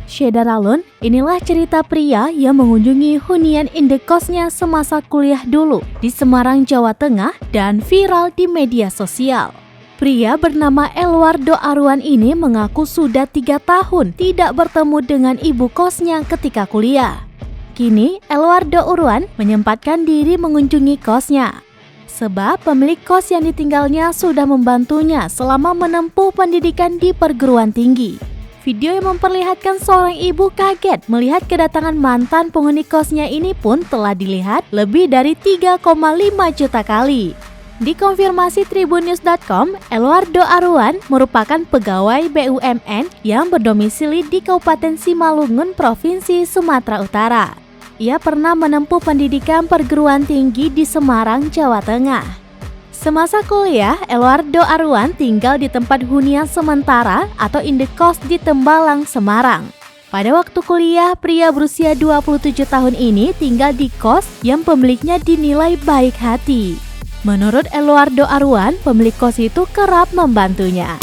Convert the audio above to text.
Syedaralun, inilah cerita pria yang mengunjungi hunian indekosnya semasa kuliah dulu di Semarang, Jawa Tengah dan viral di media sosial. Pria bernama Elwardo Arwan ini mengaku sudah 3 tahun tidak bertemu dengan ibu kosnya ketika kuliah. Kini, Elwardo Arwan menyempatkan diri mengunjungi kosnya. Sebab pemilik kos yang ditinggalnya sudah membantunya selama menempuh pendidikan di perguruan tinggi. Video yang memperlihatkan seorang ibu kaget melihat kedatangan mantan penghuni kosnya ini pun telah dilihat lebih dari 3,5 juta kali. Dikonfirmasi tribunnews.com, Elwardo Arwan merupakan pegawai BUMN yang berdomisili di Kabupaten Simalungun, Provinsi Sumatera Utara. Ia pernah menempuh pendidikan perguruan tinggi di Semarang, Jawa Tengah. Semasa kuliah, Elwardo Arwan tinggal di tempat hunian sementara atau indekos di Tembalang, Semarang. Pada waktu kuliah, pria berusia 27 tahun ini tinggal di kos yang pemiliknya dinilai baik hati. Menurut Elwardo Arwan, pemilik kos itu kerap membantunya.